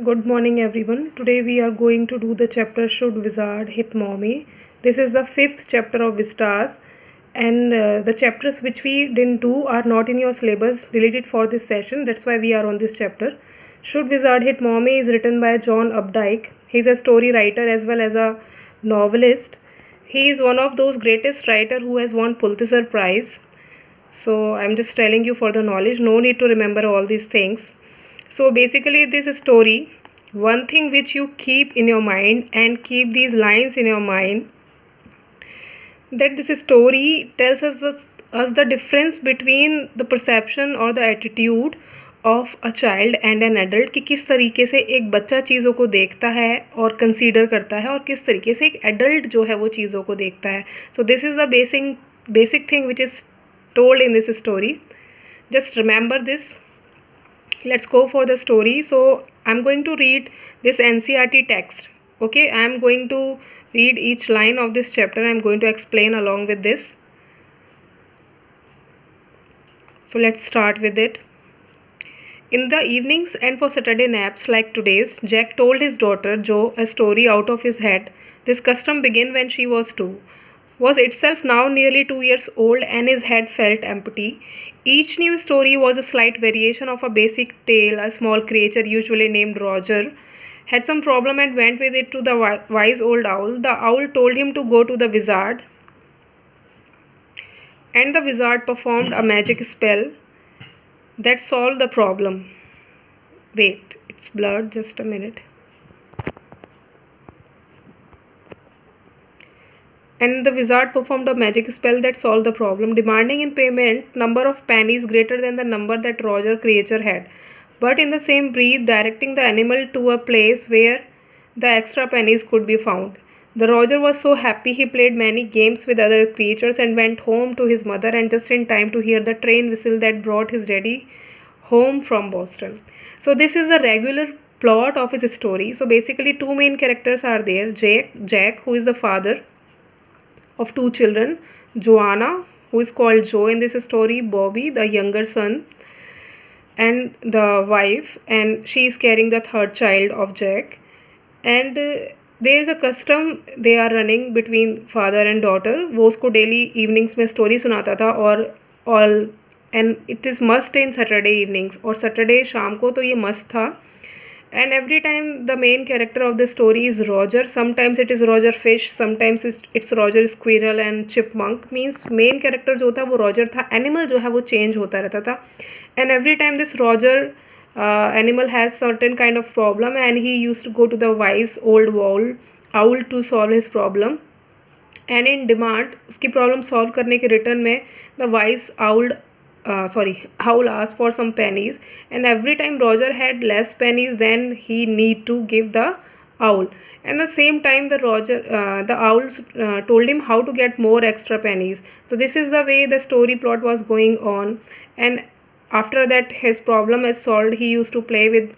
Good morning, everyone. Today we are going to do the chapter Should Wizard Hit Mommy? This is the fifth chapter of Vistas, and the chapters which we didn't do are not in your syllabus, deleted for this session. That's why we are on this chapter. Should Wizard Hit Mommy is written by John Updike. He's a story writer as well as a novelist. He is one of those greatest writer who has won Pulitzer Prize. So I'm just telling you for the knowledge. No need to remember all these things. So basically this story, one thing which you keep in your mind and keep these lines in your mind, that this story tells us the difference between the perception or the attitude of a child and an adult कि किस तरीके से एक बच्चा चीज़ों को देखता है और कंसीडर करता है और किस तरीके से एक एडल्ट जो है वो चीज़ों को देखता है. So this is the basic thing which is told in this story. Just remember this. Let's go for the story. So I'm going to read this NCERT text. Okay, I'm going to read each line of this chapter. I'm going to explain along with this. So let's start with it. In the evenings and for Saturday naps like today's, Jack told his daughter Jo a story out of his head. This custom began when she was 2. Was itself now nearly 2 years old, and his head felt empty. Each new story was a slight variation of a basic tale. A small creature, usually named Roger, had some problem and went with it to the wise old owl. The owl told him to go to the wizard, and the wizard performed a magic spell that solved the problem. Wait, it's blurred, just a minute. And the wizard performed a magic spell that solved the problem, demanding in payment number of pennies greater than the number that Roger creature had, but in the same breath directing the animal to a place where the extra pennies could be found. The Roger was so happy he played many games with other creatures and went home to his mother, and just in time to hear the train whistle that brought his daddy home from Boston. So this is the regular plot of his story. So basically two main characters are there. Jack, who is the father of 2 children, Joanna, who is called Joe in this story, Bobby, the younger son, and the wife, and she is carrying the third child of Jack. And there is a custom they are running between father and daughter. वो उसको daily evenings में story सुनाता था और all, and it is must in Saturday evenings, और Saturday शाम को तो ये must था. And every time the main character of the story is Roger. Sometimes it is Roger Fish, sometimes it's Roger Squirrel and Chipmunk. Means main character जो था वो Roger था, animal जो है वो change होता रहता था. And every time this Roger animal has certain kind of problem, and he used to go to the wise old owl to solve his problem. And in demand उसकी problem solve करने के return में the wise owl asked for some pennies, and every time Roger had less pennies than he need to give the owl. And the same time the owl told him how to get more extra pennies. So this is the way the story plot was going on, and after that his problem is solved, he used to play with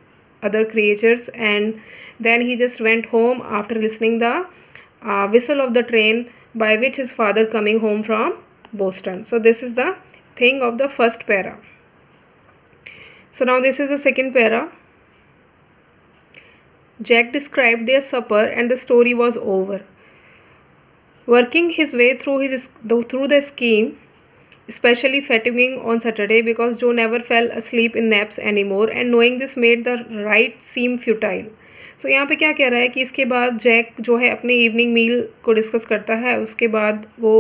other creatures, and then he just went home after listening the whistle of the train by which his father coming home from Boston. So this is the thing of the first para. So now this is the second para. Jack described their supper and the story was over. Working his way through the scheme, especially fatiguing on Saturday because Joe never fell asleep in naps anymore, and knowing this made the right seem futile. So यहाँ पे क्या कह रहा है कि इसके बाद Jack जो है अपने इवनिंग मील को डिस्कस करता है. उसके बाद वो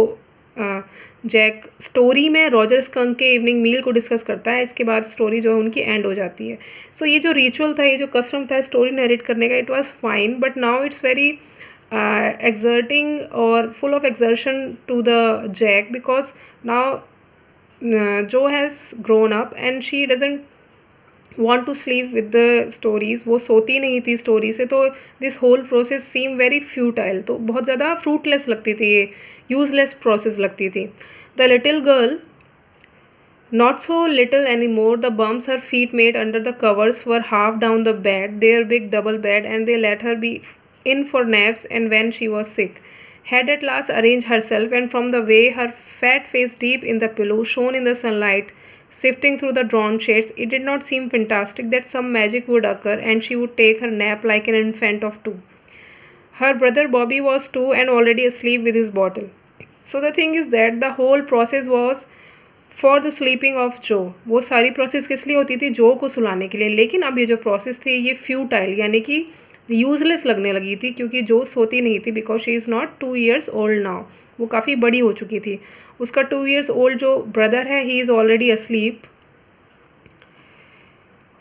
जैक स्टोरी में रॉजर स्कंक के इवनिंग मील को डिस्कस करता है. इसके बाद स्टोरी जो है उनकी एंड हो जाती है. सो ये जो रिचुअल था, ये जो कस्टम था स्टोरी नरेट करने का, it was fine, but now it's very exerting or full of exertion to the Jack, because now Joe has grown up and she doesn't want to sleep with the stories. वो सोती नहीं थी story से, तो this whole process seem very futile. तो बहुत ज़्यादा fruitless लगती थी, ये यूजलेस प्रोसेस लगती थी. The little girl, not so little anymore, the bumps her feet made under the covers were half down the bed, their big double bed, and they let her be in for naps and when she was sick. Had at last arranged herself, and from the way her fat face deep in the pillow shone in the sunlight, sifting through the drawn shades. It did not seem fantastic that some magic would occur and she would take her nap like an infant of 2. Her brother Bobby was 2 and already asleep with his bottle. So the thing is that the whole process was for the sleeping of जो. वो सारी process किस लिए होती थी? जो को सुलाने के लिए. लेकिन अब ये जो प्रोसेस थी ये फ्यूटाइल यानी कि यूजलेस लगने लगी थी, क्योंकि जो सोती नहीं थी, because she is not 2 years old now. वो काफ़ी बड़ी हो चुकी थी. उसका 2 years ओल्ड जो ब्रदर है, he is already asleep.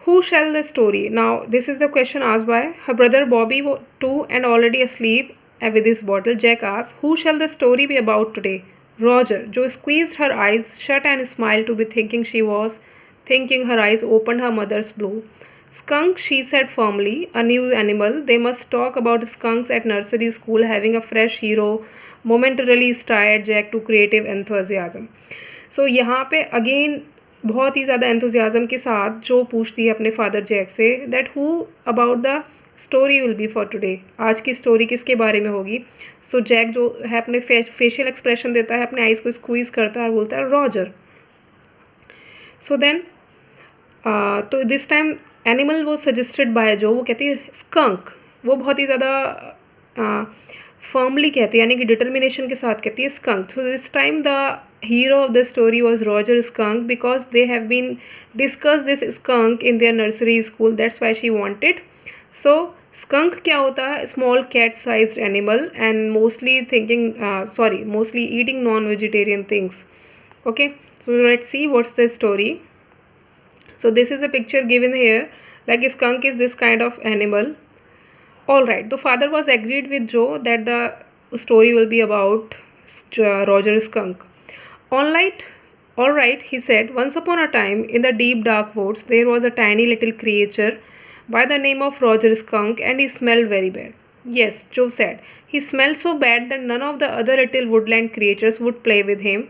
Who shall the story? Now this is the question asked by her brother Bobby, 2 and already asleep with his bottle. Jack asked, who shall the story be about today? Roger. Jo squeezed her eyes shut and smiled to be thinking she was thinking. Her eyes opened her mother's blue. Skunk, she said firmly. A new animal. They must talk about skunks at nursery school. Having a fresh hero momentarily stirred Jack to creative enthusiasm. So यहाँ पे again बहुत ही ज़्यादा enthusiasm के साथ जो पूछती है अपने फादर जैक से that who about the story will be for today. आज की स्टोरी किसके बारे में होगी? सो जैक जो है अपने फेशियल एक्सप्रेशन देता है, अपने आइज़ को स्क्वीज करता है और बोलता है रॉजर. सो देन तो दिस टाइम एनिमल वो सजेस्टेड बाय जो, वो कहती है स्कंक. वो बहुत ही ज़्यादा फर्मली कहती है, यानी कि डिटर्मिनेशन के साथ कहती है skunk. So this time the hero of the story was Roger Skunk, because they have been discussed this skunk in their nursery school. That's why she wanted. So skunk क्या होता है? Small cat sized animal and mostly mostly eating non-vegetarian things. Okay, so let's see what's the story. So this is a picture given here, like a skunk is this kind of animal. All right, the father was agreed with Joe that the story will be about Roger Skunk. All right, he said. Once upon a time, in the deep dark woods, there was a tiny little creature by the name of Roger Skunk, and he smelled very bad. Yes, Joe said. He smelled so bad that none of the other little woodland creatures would play with him.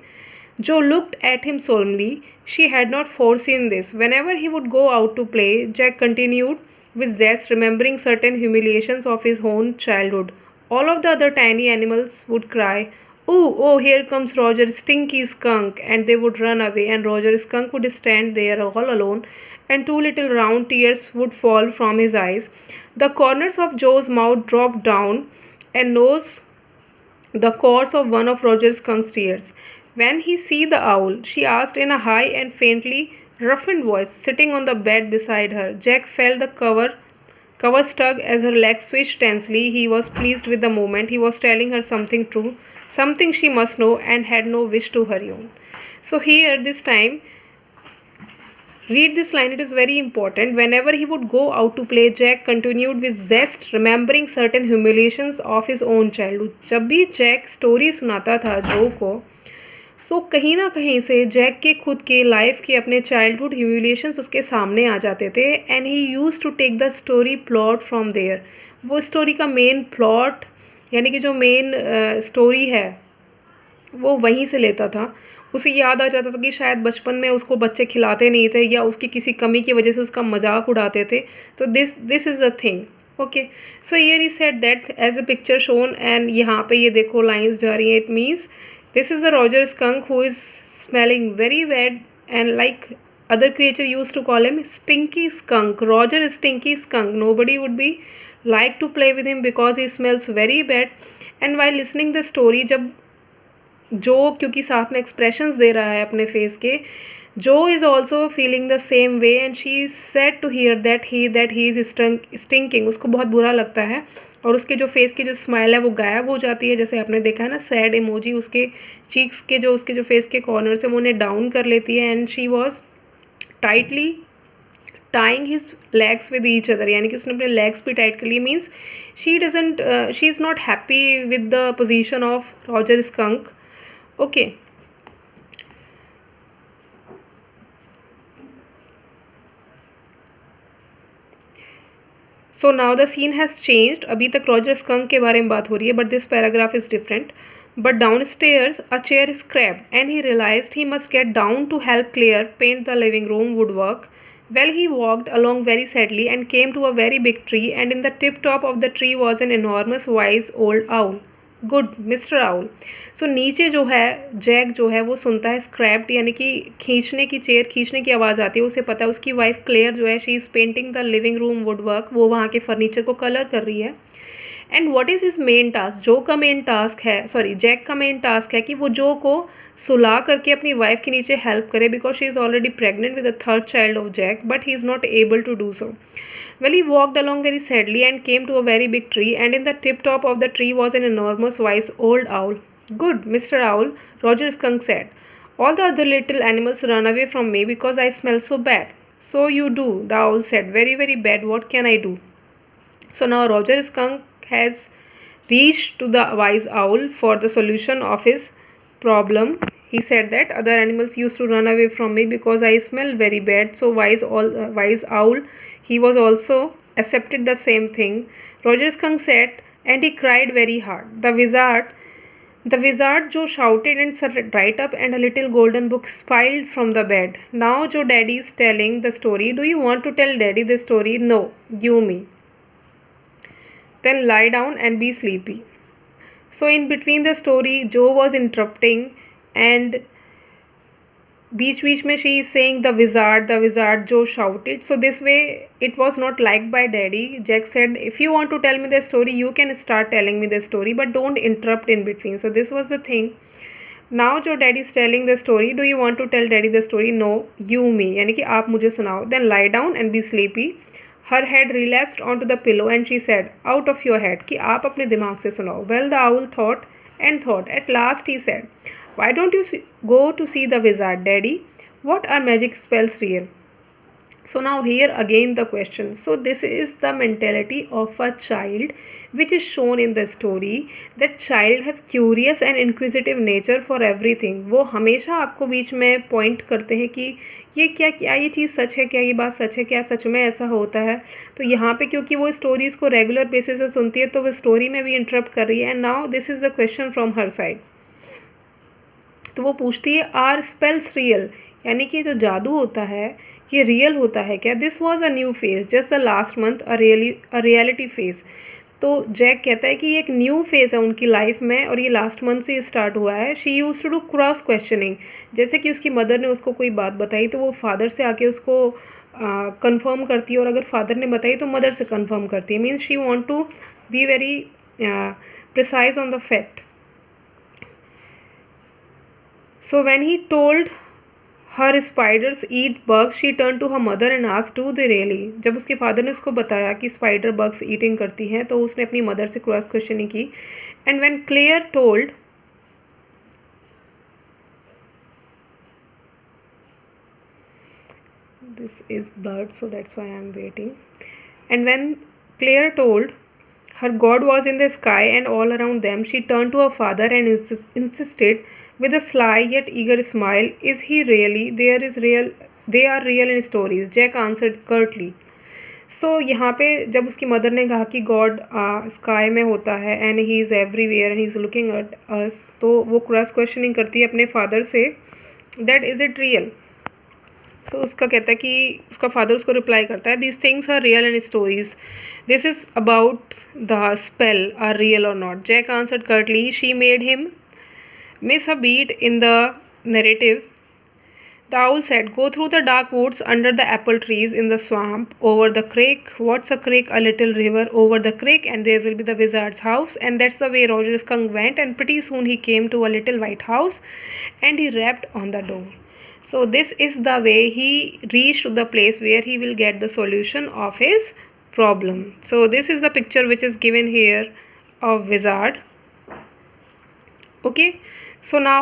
Joe looked at him solemnly. She had not foreseen this. Whenever he would go out to play, Jack continued with zest, remembering certain humiliations of his own childhood. All of the other tiny animals would cry, oh, here comes Roger, stinky skunk, and they would run away, and Roger Skunk would stand there all alone, and 2 little round tears would fall from his eyes. The corners of Joe's mouth dropped down and knows the course of one of Roger Skunk's tears. When he see the owl, she asked in a high and faintly roughened voice, sitting on the bed beside her. Jack felt the cover stuck as her legs switched tensely. He was pleased with the moment. He was telling her something true, something she must know, and had no wish to hurry on. So here this time, read this line, it is very important. Whenever he would go out to play, Jack continued with zest, remembering certain humiliations of his own childhood. जब भी Jack story सुनाता था जो को, सो कहीं ना कहीं से जैक के खुद के लाइफ के अपने चाइल्डहुड ह्यूमिलिएशंस उसके सामने आ जाते थे, and he use to take the story plot from there. वो स्टोरी का मेन प्लॉट यानी कि जो मेन स्टोरी है वो वहीं से लेता था. उसे याद आ जाता था कि शायद बचपन में उसको बच्चे खिलाते नहीं थे या उसकी किसी कमी की वजह से उसका मजाक उड़ाते थे. तो this is a thing. Okay, so here he said that as a picture shown, and यहाँ पे ये देखो लाइंस जा रही हैं. It means this is the Roger Skunk who is smelling very bad, and like other creature used to call him stinky skunk. Roger is stinky skunk. Nobody would be like to play with him because he smells very bad. And while listening the story, जब जो क्योंकि साथ में expressions दे रहा है अपने face के, Joe is also feeling the same way, and she is sad to hear that he is stinking. उसको बहुत बुरा लगता है और उसके जो फेस की जो स्माइल है वो गायब हो जाती है. जैसे आपने देखा है ना, सैड इमोजी उसके चीक्स के जो उसके जो फेस के कॉर्नर से वो उन्हें डाउन कर लेती है. And she was tightly tying his legs with each other, यानी कि उसने अपने लेग्स भी टाइट कर लिए. Means she is not happy with the position of Roger Skunk. Okay, so now the scene has changed. अभी तक रॉजर स्कंक के बारे में बात हो रही है, but this paragraph is different. But downstairs, a chair scraped, and he realized he must get down to help Claire paint the living room woodwork. Well, he walked along very sadly and came to a very big tree, and in the tip top of the tree was an enormous wise old owl. Good mister owl. So नीचे जो है Jack जो है वो सुनता है scraped यानी कि खींचने की, चेयर खींचने की आवाज़ आती है। उसे पता है उसकी वाइफ क्लेयर जो है she is painting the living room would work, वो वहाँ के फर्नीचर को कलर कर रही है। And what is his main task, जो का मेन टास्क है, सॉरी जैक का मेन टास्क है कि वो जो को सुला करके अपनी वाइफ के नीचे हेल्प करे, because she is already pregnant with the third child of Jack, but he is not able to do so. Well, he walked along very sadly and came to a very big tree, and in the tip top of the tree was an enormous wise old owl. Good, Mr. Owl, Roger Skunk said. All the other little animals run away from me because I smell so bad. So you do, the owl said. Very, very bad. What can I do? So now Roger Skunk has reached to the wise owl for the solution of his problem. He said that other animals used to run away from me because I smell very bad. So wise owl, he was also accepted the same thing. Roger Skunk said, and he cried very hard. The wizard Joe shouted and sat right up, and a little golden book spilled from the bed. Now Joe, Daddy is telling the story. Do you want to tell Daddy the story? No, you me. Then lie down and be sleepy. So in between the story, Joe was interrupting, and बीच में she is saying the wizard, Joe shouted. So this way it was not liked by Daddy. Jack said, if you want to tell me the story, you can start telling me the story, but don't interrupt in between. So this was the thing. Now जो Daddy is telling the story, do you want to tell Daddy the story? No, you me, यानी कि आप मुझे सुनाओ. Then lie down and be sleepy. Her head relapsed onto the pillow and she said, out of your head, कि आप अपने दिमाग से सुनाओ. Well, the owl thought and thought. At last he said, why don't you go to see the wizard, Daddy? What are magic spells real? So now here again the question. So this is the mentality of a child which is shown in the story. That child have curious and inquisitive nature for everything. वो हमेशा आपको बीच में point करते हैं कि ये क्या ये चीज़ सच है, क्या ये बात सच है, क्या सच में ऐसा होता है. तो यहाँ पे क्योंकि वो स्टोरीज़ को रेगुलर बेसिस पे सुनती है तो वो स्टोरी में भी इंटरप्ट कर रही है. And now this is the question from her side. तो वो पूछती है आर स्पेल्स रियल, यानी कि जो जादू होता है ये रियल होता है क्या? This was a new phase just the last month a reality phase. तो जैक कहता है कि ये एक न्यू फेज़ है उनकी लाइफ में और ये लास्ट मंथ से स्टार्ट हुआ है. She use to do cross questioning. जैसे कि उसकी मदर ने उसको कोई बात बताई तो वो फादर से आके उसको कंफर्म करती है, और अगर फादर ने बताई तो मदर से कंफर्म करती है. Means she want to be very precise on the fact. So when he told her spiders eat bugs, she turned to her mother and asked, do they really? जब उसके father ने उसको बताया कि spider bugs eating करती हैं तो उसने अपनी मदर से क्रॉस क्वेश्चनिंग की. And when Claire told this is blurred so that's why I am waiting. And when Claire told her God was in the sky and all around them, she turned to her father and insisted with a sly yet eager smile, is he really? They are real in stories, Jack answered curtly. So यहाँ पे जब उसकी mother ने कहा कि God sky में होता है and he is everywhere and he is looking at us, तो वो क्रॉस क्वेश्चनिंग करती है अपने फादर से that is it real. So उसका कहता है कि उसका फादर उसको रिप्लाई करता है these things are real in stories, this is about the spell are real और not. Jack answered curtly. She made him miss a beat in the narrative. The owl said, go through the dark woods under the apple trees in the swamp, over the creek. What's a creek? A little river. Over the creek and there will be the wizard's house. And that's the way Roger Skunk went, and pretty soon he came to a little white house and he rapped on the door. So this is the way he reached to the place where he will get the solution of his problem. So this is the picture which is given here of wizard. Okay. So now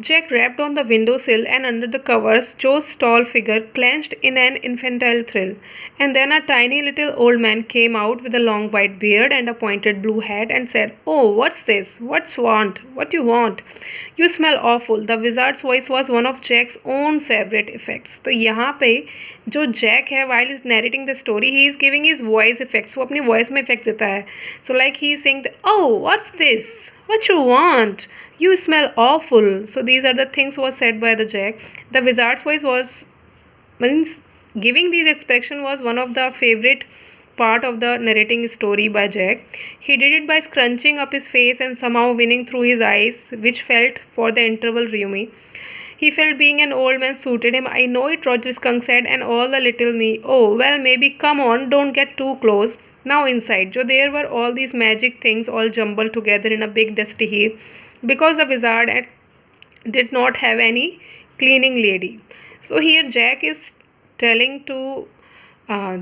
Jack rapped on the windowsill, and under the covers Joe's tall figure clenched in an infantile thrill. And then a tiny little old man came out with a long white beard and a pointed blue hat and said, oh, what's this? What you want? You smell awful. The wizard's voice was one of Jack's own favorite effects. तो यहाँ पे जो Jack है while is narrating the story, he is giving his voice effects. वो अपनी voice में effects देता है. So like he is saying, oh, what's this? What you want? You smell awful. So these are the things was said by the Jack. The wizard's voice was means giving these expression was one of the favorite part of the narrating story by Jack. He did it by scrunching up his face and somehow winning through his eyes, which felt for the interval roomy. He felt being an old man suited him. I know it, Roger Skunk said, and all the little me. Oh, well, maybe, come on, don't get too close. Now inside, so there were all these magic things all jumbled together in a big dusty heap, because the wizard did not have any cleaning lady. So here Jack is telling to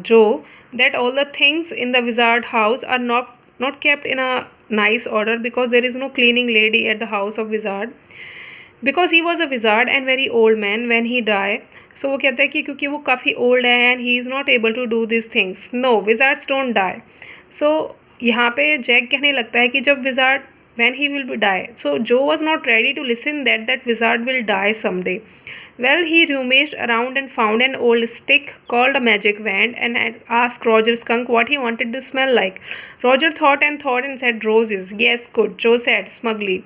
Joe that all the things in the wizard house are not kept in a nice order because there is no cleaning lady at the house of wizard, because he was a wizard and very old man when he died. So वो कहता है कि क्योंकि वो काफ़ी old है and he is not able to do these things. No, wizards don't die. So यहाँ पे जैक कहने लगता है कि जब wizard when he will be die. So Joe was not ready to listen that wizard will die someday. Well, he rummaged around and found an old stick called a magic wand and had asked Roger Skunk what he wanted to smell like. Roger thought and said roses. Yes, good, Joe said smugly.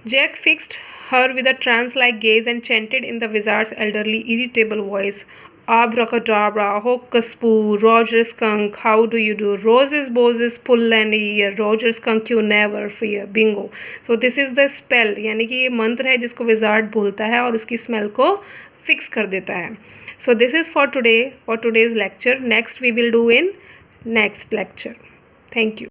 Jack fixed her with a trance-like gaze and chanted in the wizard's elderly, irritable voice, Abracadabra, hocus poo, Roger Skunk, how do you do? Roses, boses, pull and ear, Roger Skunk, you never fear. Bingo. So this is the spell, यानी कि ये मंत्र है जिसको wizard बोलता है और उसकी smell को fix कर देता है. So this is for today, for today's lecture. Next we will do in next lecture. Thank you.